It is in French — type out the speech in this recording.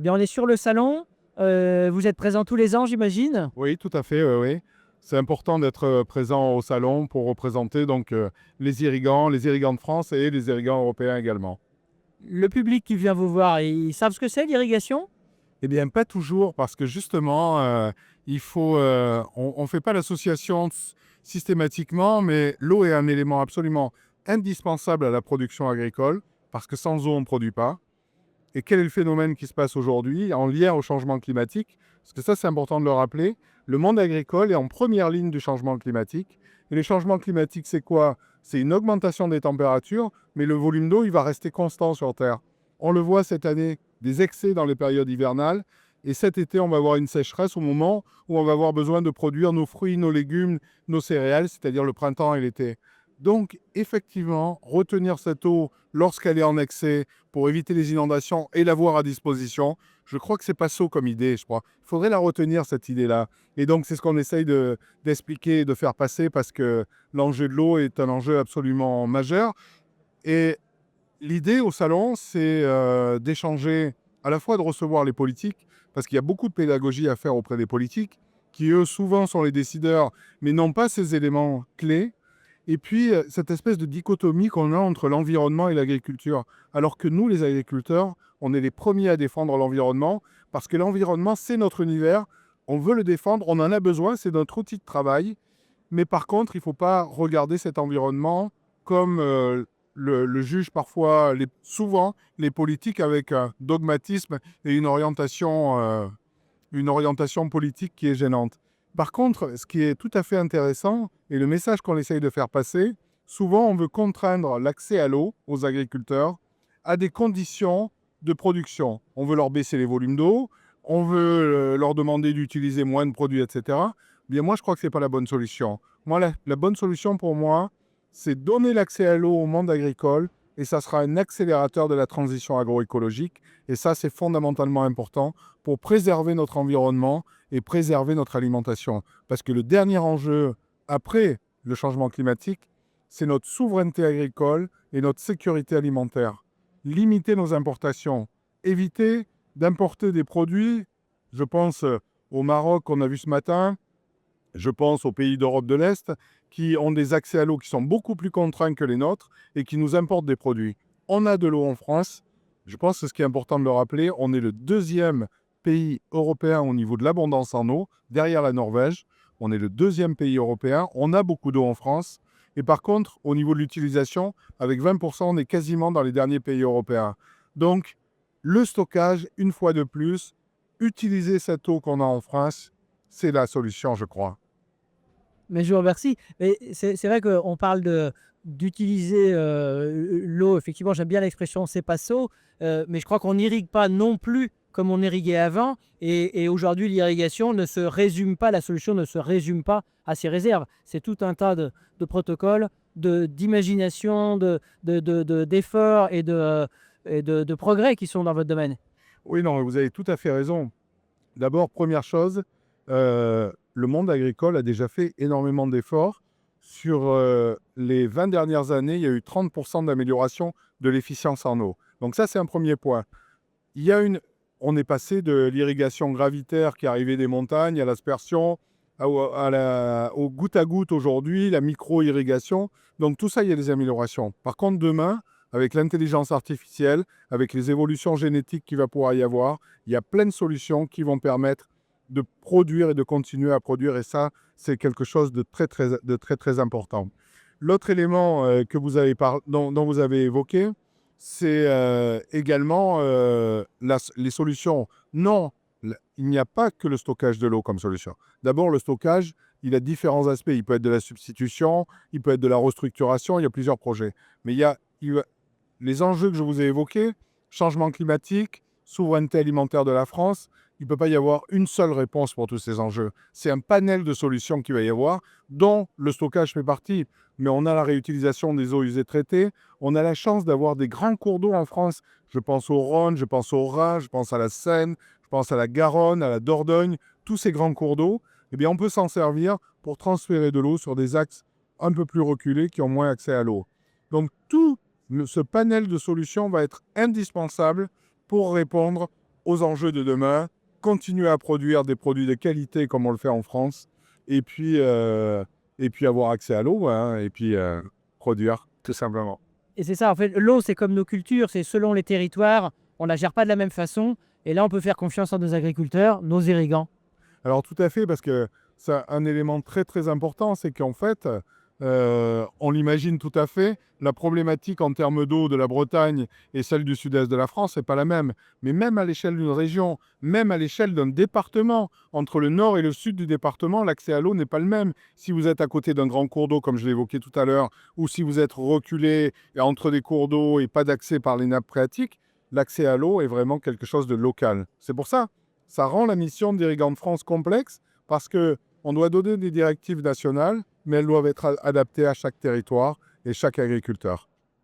Eh bien, on est sur le salon. Vous êtes présent tous les ans, j'imagine? Oui, tout à fait, oui, oui. C'est important d'être présent au salon pour représenter donc les irrigants de France et les irrigants européens également. Le public qui vient vous voir, ils savent ce que c'est l'irrigation? Eh bien, pas toujours, parce que justement, on ne fait pas l'association systématiquement, mais l'eau est un élément absolument indispensable à la production agricole, parce que sans eau, on ne produit pas. Et quel est le phénomène qui se passe aujourd'hui en lien au changement climatique? Parce que ça, c'est important de le rappeler. Le monde agricole est en première ligne du changement climatique. Et le changement climatique, c'est quoi? C'est une augmentation des températures, mais le volume d'eau, il va rester constant sur Terre. On le voit cette année, des excès dans les périodes hivernales. Et cet été, on va avoir une sécheresse au moment où on va avoir besoin de produire nos fruits, nos légumes, nos céréales, c'est-à-dire le printemps et l'été. Donc, effectivement, retenir cette eau lorsqu'elle est en excès pour éviter les inondations et l'avoir à disposition, je crois que c'est pas sot comme idée, je crois. Il faudrait la retenir, cette idée-là. Et donc, c'est ce qu'on essaye d'expliquer et de faire passer parce que l'enjeu de l'eau est un enjeu absolument majeur. Et l'idée au salon, c'est d'échanger, à la fois de recevoir les politiques, parce qu'il y a beaucoup de pédagogie à faire auprès des politiques, qui eux, souvent, sont les décideurs, mais n'ont pas ces éléments clés. Et puis, cette espèce de dichotomie qu'on a entre l'environnement et l'agriculture. Alors que nous, les agriculteurs, on est les premiers à défendre l'environnement, parce que l'environnement, c'est notre univers, on veut le défendre, on en a besoin, c'est notre outil de travail. Mais par contre, il ne faut pas regarder cet environnement comme le jugent parfois, souvent, les politiques avec un dogmatisme et une orientation politique qui est gênante. Par contre, ce qui est tout à fait intéressant, et le message qu'on essaye de faire passer, souvent on veut contraindre l'accès à l'eau aux agriculteurs à des conditions de production. On veut leur baisser les volumes d'eau, on veut leur demander d'utiliser moins de produits, etc. Bien, moi, je crois que ce n'est pas la bonne solution. Moi, la bonne solution pour moi, c'est donner l'accès à l'eau au monde agricole, et ça sera un accélérateur de la transition agroécologique. Et ça, c'est fondamentalement important pour préserver notre environnement et préserver notre alimentation. Parce que le dernier enjeu, après le changement climatique, c'est notre souveraineté agricole et notre sécurité alimentaire. Limiter nos importations, éviter d'importer des produits, je pense au Maroc qu'on a vu ce matin, je pense aux pays d'Europe de l'Est, qui ont des accès à l'eau qui sont beaucoup plus contraints que les nôtres et qui nous importent des produits. On a de l'eau en France. Je pense que ce qui est important de le rappeler, on est le deuxième pays européen au niveau de l'abondance en eau, derrière la Norvège. On est le deuxième pays européen. On a beaucoup d'eau en France. Et par contre, au niveau de l'utilisation, avec 20%, on est quasiment dans les derniers pays européens. Donc, le stockage, une fois de plus, utiliser cette eau qu'on a en France, c'est la solution, je crois. Mais je vous remercie. Mais c'est vrai qu'on parle d'utiliser l'eau. Effectivement, j'aime bien l'expression c'est pas sot, mais je crois qu'on n'irrigue pas non plus comme on irriguait avant. Et aujourd'hui, l'irrigation ne se résume pas, la solution ne se résume pas à ces réserves. C'est tout un tas de protocoles, d'imagination, d'efforts et de progrès qui sont dans votre domaine. Oui, non, vous avez tout à fait raison. D'abord, première chose, le monde agricole a déjà fait énormément d'efforts. Sur les 20 dernières années, il y a eu 30% d'amélioration de l'efficience en eau. Donc ça, c'est un premier point. Il y a on est passé de l'irrigation gravitaire qui arrivait des montagnes à l'aspersion, au goutte à goutte aujourd'hui, la micro-irrigation. Donc tout ça, il y a des améliorations. Par contre, demain, avec l'intelligence artificielle, avec les évolutions génétiques qu'il va pouvoir y avoir, il y a plein de solutions qui vont permettre de produire et de continuer à produire. Et ça, c'est quelque chose de très important. L'autre élément dont vous avez évoqué, c'est également les solutions. Non, il n'y a pas que le stockage de l'eau comme solution. D'abord, le stockage, il a différents aspects. Il peut être de la substitution, il peut être de la restructuration, il y a plusieurs projets. Mais les enjeux que je vous ai évoqués, changement climatique, souveraineté alimentaire de la France, il ne peut pas y avoir une seule réponse pour tous ces enjeux. C'est un panel de solutions qu'il va y avoir, dont le stockage fait partie. Mais on a la réutilisation des eaux usées traitées. On a la chance d'avoir des grands cours d'eau en France. Je pense au Rhône, je pense au Rhin, je pense à la Seine, je pense à la Garonne, à la Dordogne. Tous ces grands cours d'eau, eh bien, on peut s'en servir pour transférer de l'eau sur des axes un peu plus reculés qui ont moins accès à l'eau. Donc, tout ce panel de solutions va être indispensable pour répondre aux enjeux de demain, continuer à produire des produits de qualité comme on le fait en France, et puis avoir accès à l'eau, hein, et puis produire, tout simplement. Et c'est ça, en fait, l'eau, c'est comme nos cultures, c'est selon les territoires, on ne la gère pas de la même façon. Et là, on peut faire confiance à nos agriculteurs, nos irrigants. Alors tout à fait, parce que c'est un élément très très important, c'est qu'en fait, on l'imagine tout à fait, la problématique en termes d'eau de la Bretagne et celle du sud-est de la France, c'est pas la même. Mais même à l'échelle d'une région, même à l'échelle d'un département, entre le nord et le sud du département, l'accès à l'eau n'est pas le même. Si vous êtes à côté d'un grand cours d'eau, comme je l'évoquais tout à l'heure, ou si vous êtes reculé entre des cours d'eau et pas d'accès par les nappes phréatiques, l'accès à l'eau est vraiment quelque chose de local. C'est pour ça, ça rend la mission d'Irrigants de France complexe, parce qu'on doit donner des directives nationales, mais elles doivent être adaptées à chaque territoire et chaque agriculteur.